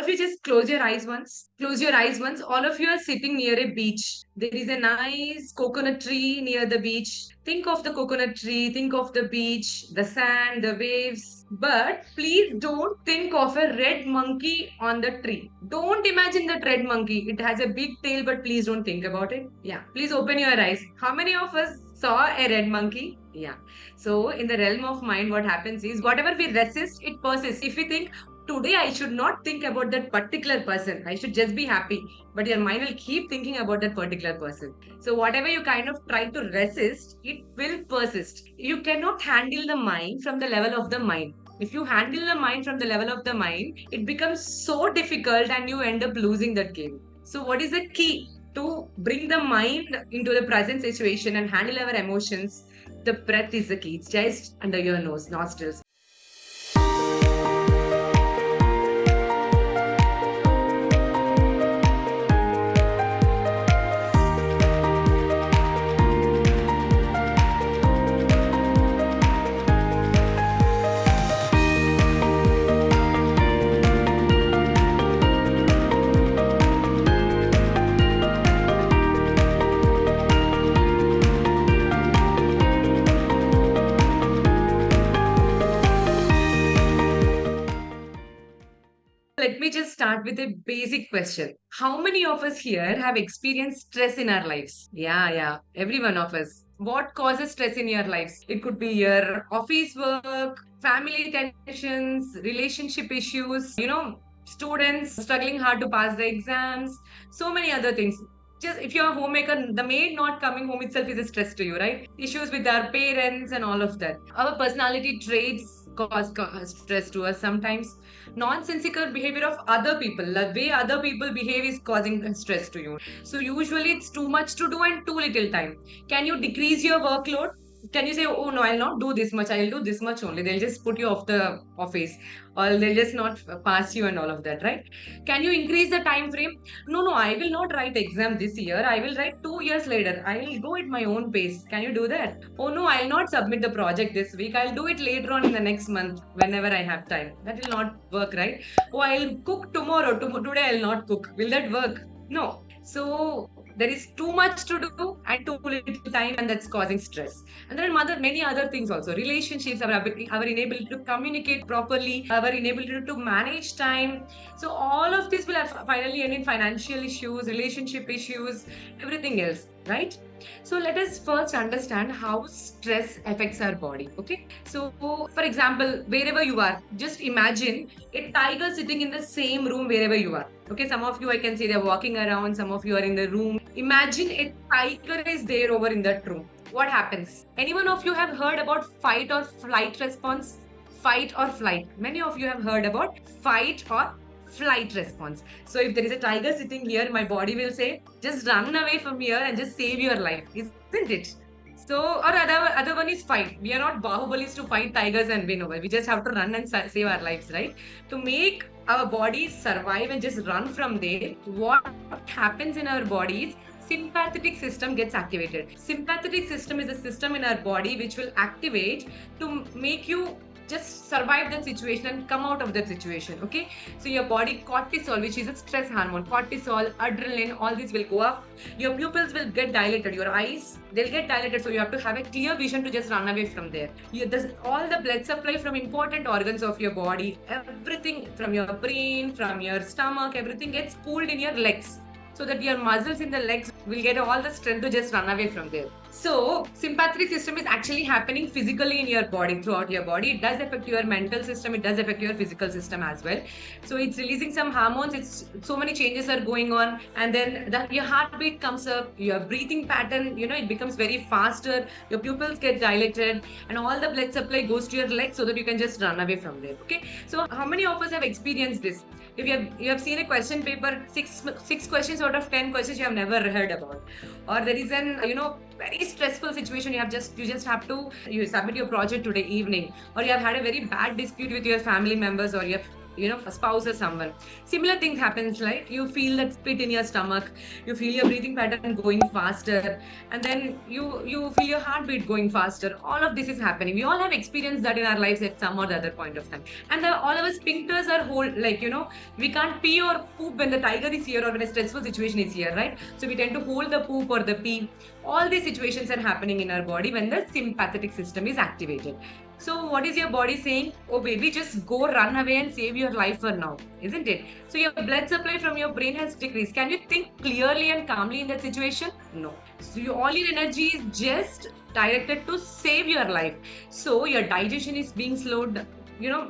of you just close your eyes once. Close your eyes once. All of you are sitting near a beach. There is a nice coconut tree near the beach. Think of the coconut tree, think of the beach, the sand, the waves. But please don't think of a red monkey on the tree. Don't imagine that red monkey. It has a big tail, but please don't think about it. Yeah, please open your eyes. How many of us saw a red monkey? Yeah. So, in the realm of mind, what happens is whatever we resist, it persists. If we think, today I should not think about that particular person, I should just be happy, but your mind will keep thinking about that particular person. So, whatever you kind of try to resist, it will persist. You cannot handle the mind from the level of the mind. If you handle the mind from the level of the mind, it becomes so difficult and you end up losing that game. So, what is the key to bring the mind into the present situation and handle our emotions? The breath is the key. It's just under your nose, nostrils. Let me just start with a basic question. How many of us here have experienced stress in our lives? Yeah. Every one of us. What causes stress in your lives? It could be your office work, family tensions, relationship issues, students struggling hard to pass the exams, so many other things. Just if you're a homemaker, the maid not coming home itself is a stress to you, right? Issues with our parents and all of that. Our personality traits cause stress to us sometimes. Nonsensical behavior of other people, the way other people behave is causing stress to you. So usually it's too much to do and too little time. Can you decrease your workload? Can you say, oh no, I'll not do this much, I'll do this much only? They'll just put you off the office, or they'll just not pass you and all of that, right? Can you increase the time frame? No, I will not write exam this year, I will write 2 years later, I will go at my own pace. Can you do that? Oh no, I'll not submit the project this week, I'll do it later on in the next month whenever I have time. That will not work, right? Oh, I'll cook tomorrow, today I'll not cook. Will that work? No. So there is too much to do and too little time, and that's causing stress. And then many other things also. Relationships, our inability to communicate properly, our inability to manage time. So all of this will finally end in financial issues, relationship issues, everything else, right? So let us first understand how stress affects our body. Okay. So for example, wherever you are, just imagine a tiger sitting in the same room wherever you are. Okay, some of you I can see they're walking around, some of you are in the room. Imagine a tiger is there over in that room. What happens? Anyone of you have heard about fight or flight response? Fight or flight. Many of you have heard about fight or flight response. So if there is a tiger sitting here, my body will say, just run away from here and just save your life, isn't it? So, or other one is fight. We are not Bahubalis to fight tigers and win over. We just have to run and save our lives, right? To make our bodies survive and just run from there, what happens in our bodies? Sympathetic system gets activated. Sympathetic system is a system in our body which will activate to make you just survive that situation and come out of that situation. Okay, so your body cortisol, which is a stress hormone, cortisol, adrenaline, all these will go up. Your pupils will get dilated, your eyes, they'll get dilated, so you have to have a clear vision to just run away from there. All the blood supply from important organs of your body, everything from your brain, from your stomach, everything gets pulled in your legs, so that your muscles in the legs will get all the strength to just run away from there. So, sympathetic system is actually happening physically in your body, throughout your body. It does affect your mental system, it does affect your physical system as well. So, it's releasing some hormones, so many changes are going on, and then your heartbeat comes up, your breathing pattern, it becomes very faster, your pupils get dilated, and all the blood supply goes to your legs so that you can just run away from there. Okay, so how many of us have experienced this? If you have seen a question paper, six questions out of 10 questions you have never heard about, or there is an very stressful situation, you just have to submit your project today evening, or you have had a very bad dispute with your family members, or you have a spouse or someone. Similar things happens, right? You feel that pit in your stomach, you feel your breathing pattern going faster, and then you feel your heartbeat going faster. All of this is happening. We all have experienced that in our lives at some or the other point of time. And all our sphincters are whole, like, we can't pee or poop when the tiger is here or when a stressful situation is here, right? So we tend to hold the poop or the pee. All these situations are happening in our body when the sympathetic system is activated. So what is your body saying? Oh baby, just go run away and save your life for now, isn't it? So your blood supply from your brain has decreased. Can you think clearly and calmly in that situation? No. So all your energy is just directed to save your life. So your digestion is being slowed,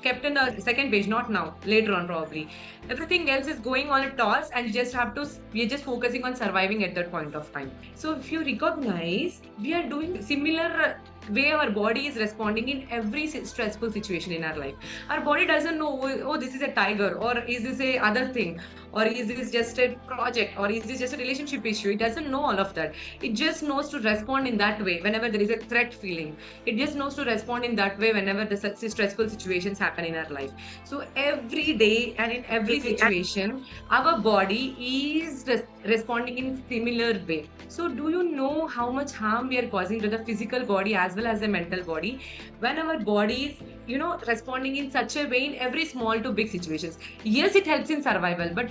kept in the second page, not now, later on probably. Everything else is going on a toss and we're just focusing on surviving at that point of time. So if you recognize, we are doing similar way our body is responding in every stressful situation in our life. Our body doesn't know, oh, this is a tiger, or is this a other thing, or is this just a project, or is this just a relationship issue. It doesn't know all of that. It just knows to respond in that way whenever there is a threat feeling. It just knows to respond in that way whenever the stressful situations happen in our life. So every day and in every situation, our body is responding in similar way. So do you know how much harm we are causing to the physical body as well as the mental body when our body is, responding in such a way in every small to big situations? Yes, it helps in survival, but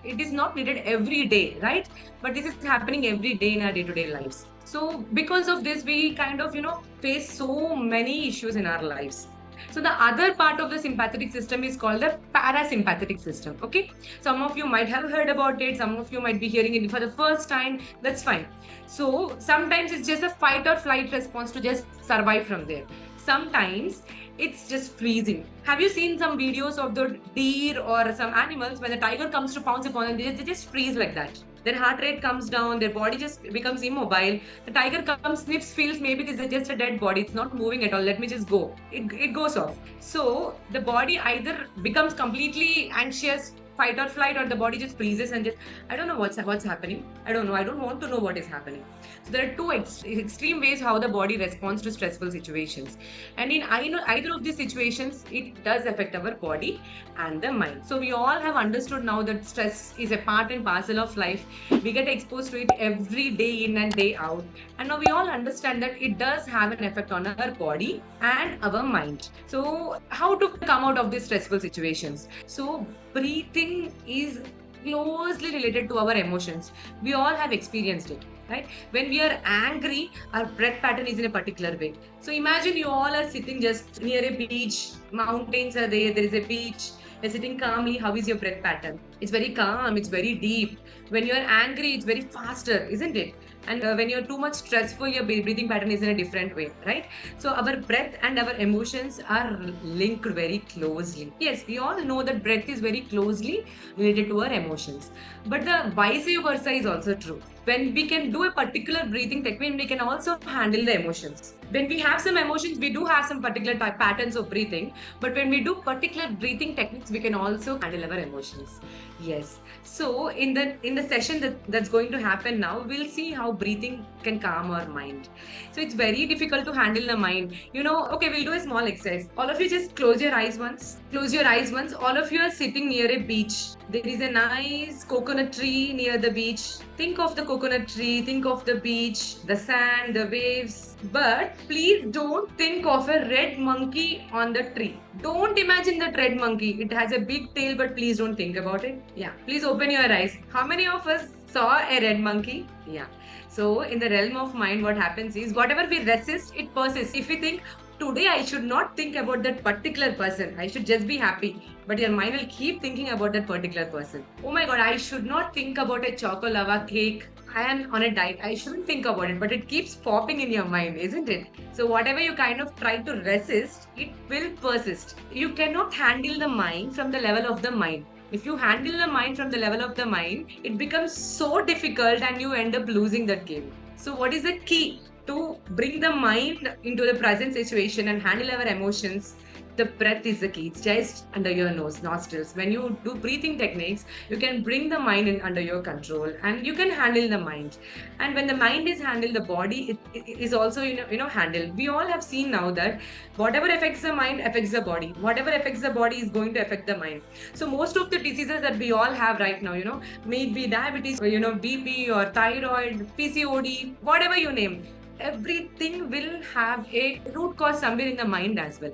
it is not needed every day, right? But this is happening every day in our day-to-day lives. So because of this, we kind of, face so many issues in our lives. So the other part of the sympathetic system is called the parasympathetic system. Okay. Some of you might have heard about it. Some of you might be hearing it for the first time. That's fine. So sometimes it's just a fight or flight response to just survive from there. Sometimes it's just freezing. Have you seen some videos of the deer or some animals when the tiger comes to pounce upon them, they just freeze like that? Their heart rate comes down, their body just becomes immobile. The tiger comes, sniffs, feels maybe this is just a dead body, it's not moving at all, let me just go. It goes off. So the body either becomes completely anxious, fight or flight, or the body just freezes and just, I don't know what's happening. I don't know. I don't want to know what is happening. So there are two extreme ways how the body responds to stressful situations. And in either of these situations, it does affect our body and the mind. So we all have understood now that stress is a part and parcel of life. We get exposed to it every day in and day out. And now we all understand that it does have an effect on our body and our mind. So how to come out of these stressful situations? So breathing is closely related to our emotions. We all have experienced it, right? When we are angry, our breath pattern is in a particular way. So imagine you all are sitting just near a beach, mountains are there is a beach, you're sitting calmly. How is your breath pattern? It's very calm, it's very deep. When you're angry, it's very faster, isn't it? And when you're too much stressful, your breathing pattern is in a different way, right? So our breath and our emotions are linked very closely. Yes, we all know that breath is very closely related to our emotions. But the vice versa is also true. When we can do a particular breathing technique, we can also handle the emotions. When we have some emotions, we do have some particular type patterns of breathing. But when we do particular breathing techniques, we can also handle our emotions. Yes. So in the session that's going to happen now, we'll see how breathing can calm our mind. So it's very difficult to handle the mind. Okay, we'll do a small exercise. All of you just close your eyes once. Close your eyes once. All of you are sitting near a beach. There is a nice coconut tree near the beach. Think of the coconut tree, think of the beach, the sand, the waves. But please don't think of a red monkey on the tree. Don't imagine that red monkey. It has a big tail, but please don't think about it. Yeah, please open your eyes. How many of us saw a red monkey? Yeah. So in the realm of mind, what happens is whatever we resist, it persists. If we think, today I should not think about that particular person, I should just be happy. But your mind will keep thinking about that particular person. Oh my god, I should not think about a choco lava cake. I am on a diet. I shouldn't think about it, but it keeps popping in your mind, isn't it? So whatever you kind of try to resist, it will persist. You cannot handle the mind from the level of the mind. If you handle the mind from the level of the mind, it becomes so difficult and you end up losing that game. So what is the key to bring the mind into the present situation and handle our emotions? The breath is the key. It's just under your nose, nostrils. When you do breathing techniques, you can bring the mind in under your control, and you can handle the mind. And when the mind is handled, the body it is also handled. We all have seen now that whatever affects the mind affects the body. Whatever affects the body is going to affect the mind. So most of the diseases that we all have right now, may it be diabetes, or BP or thyroid, PCOD, whatever you name, everything will have a root cause somewhere in the mind as well.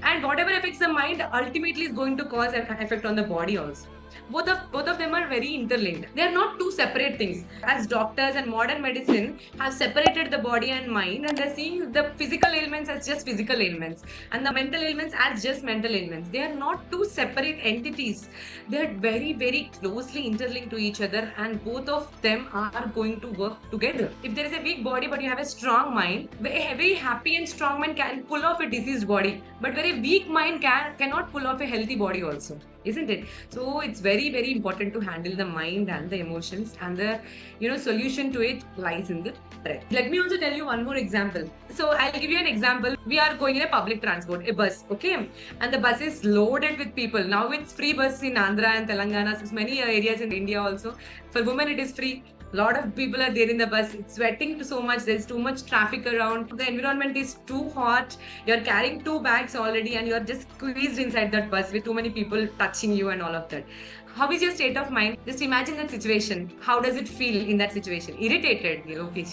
And whatever affects the mind ultimately is going to cause an effect on the body also. Both of them are very interlinked. They are not two separate things. As doctors and modern medicine have separated the body and mind, and they're seeing the physical ailments as just physical ailments and the mental ailments as just mental ailments. They are not two separate entities. They are very, very closely interlinked to each other, and both of them are going to work together. If there is a weak body but you have a strong mind, a very happy and strong mind can pull off a diseased body, but very weak mind cannot pull off a healthy body also, isn't it? So it's very, very important to handle the mind and the emotions, and the solution to it lies in the breath. Let me also tell you one more example. So I'll give you an example. We are going in a public transport, a bus, okay, and the bus is loaded with people. Now it's free bus in Andhra and Telangana, so many areas in India also. For women it is free. A lot of people are there in the bus. It's sweating so much. There's too much traffic around. The environment is too hot. You're carrying 2 bags already, and you're just squeezed inside that bus with too many people touching you and all of that. How is your state of mind? Just imagine that situation. How does it feel in that situation? Irritated,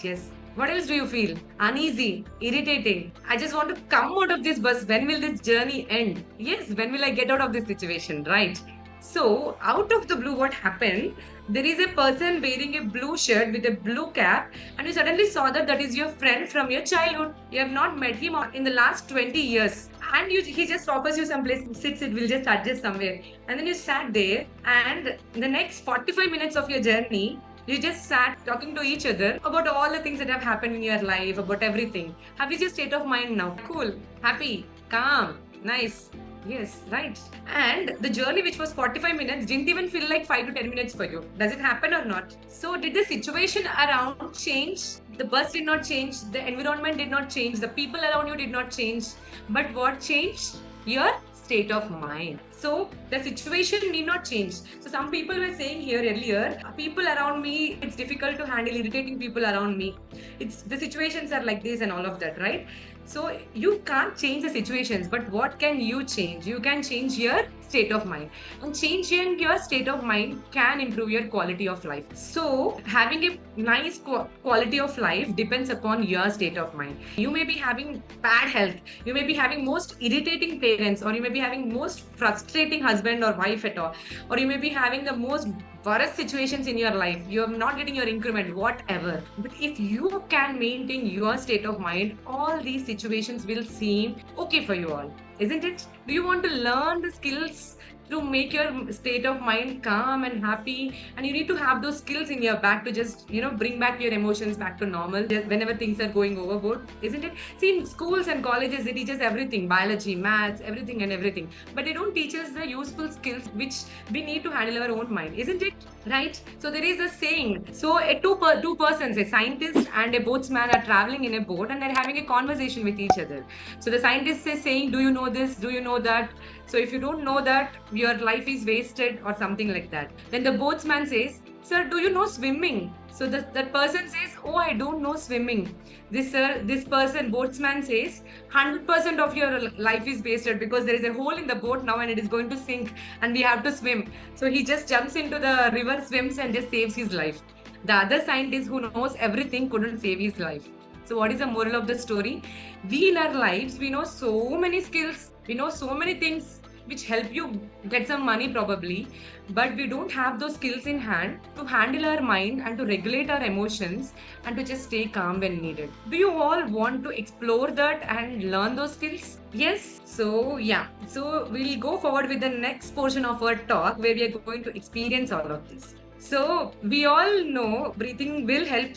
yes. What else do you feel? Uneasy, irritating. I just want to come out of this bus. When will this journey end? Yes, when will I get out of this situation, right? So, out of the blue, what happened? There is a person wearing a blue shirt with a blue cap, and you suddenly saw that is your friend from your childhood. You have not met him in the last 20 years. And he just offers you some place, sits, it will just adjust somewhere. And then you sat there, and the next 45 minutes of your journey, you just sat talking to each other about all the things that have happened in your life, about everything. How is your state of mind now? Cool, happy, calm, nice. Yes, right. And the journey, which was 45 minutes, didn't even feel like 5 to 10 minutes for you. Does it happen or not? So, did the situation around change? The bus did not change. The environment did not change. The people around you did not change. But what changed? Your state of mind. So, the situation need not change. So, some people were saying here earlier, people around me, it's difficult to handle irritating people around me. It's the situations are like this and all of that, right? So you can't change the situations, but what can you change? You can change your state of mind, and changing your state of mind can improve your quality of life. So having a nice quality of life depends upon your state of mind. You may be having bad health, you may be having most irritating parents, or you may be having most frustrating husband or wife at all, or you may be having the most worst situations in your life. You're not getting your increment, whatever. But if you can maintain your state of mind, all these situations will seem okay for you all, isn't it? Do you want to learn the skills to make your state of mind calm and happy? And you need to have those skills in your back to just bring back your emotions back to normal whenever things are going overboard, isn't it? See, in schools and colleges they teach us everything, biology, maths, everything, but they don't teach us the useful skills which we need to handle our own mind, isn't it? Right? So there is a saying. So two persons, a scientist and a boatsman, are traveling in a boat, and they're having a conversation with each other. So the scientist is saying, do you know this, do you know that? So if you don't know that, your life is wasted, or something like that. Then the boatsman says, sir, do you know swimming? So that person says, oh, I don't know swimming. This person, boatsman, says, 100% of your life is wasted, because there is a hole in the boat now and it is going to sink and we have to swim. So he just jumps into the river, swims, and just saves his life. The other scientist who knows everything couldn't save his life. So what is the moral of the story? We in our lives, we know so many skills, we know so many things which help you get some money probably, but we don't have those skills in hand to handle our mind and to regulate our emotions and to just stay calm when needed. Do you all want to explore that and learn those skills? Yes. So yeah, so we'll go forward with the next portion of our talk, where we are going to experience all of this. So we all know breathing will help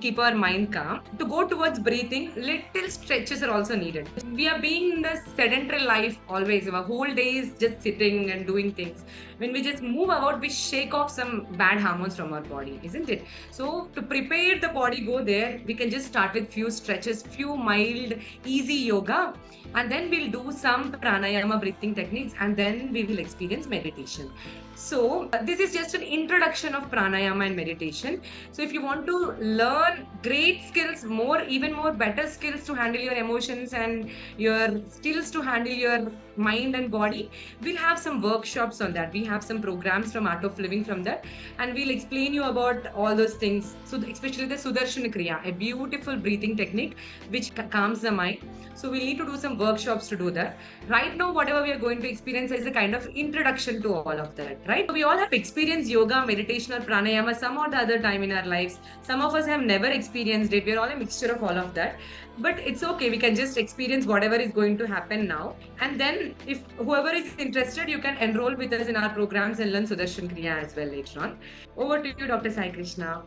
keep our mind calm. To go towards breathing, little stretches are also needed. We are being in the sedentary life always. Our whole day is just sitting and doing things. When we just move about, we shake off some bad hormones from our body, isn't it? So to prepare the body, go there. We can just start with few stretches, few mild, easy yoga, and then we'll do some pranayama breathing techniques, and then we will experience meditation. So, this is just an introduction of pranayama and meditation. So, if you want to learn great skills, even more better skills to handle your emotions and your skills to handle your mind and body, we'll have some workshops on that. We have some programs from Art of Living from that, and we'll explain you about all those things. So, especially the Sudarshana Kriya, a beautiful breathing technique which calms the mind. So, we need to do some workshops to do that. Right now, whatever we are going to experience is a kind of introduction to all of that, right? We all have experienced yoga, meditation, or pranayama some or the other time in our lives. Some of us have never experienced it. We're all a mixture of all of that. But it's okay. We can just experience whatever is going to happen now. And then, if whoever is interested, you can enroll with us in our programs and learn Sudarshan Kriya as well later on. Over to you, Dr. Sai Krishna.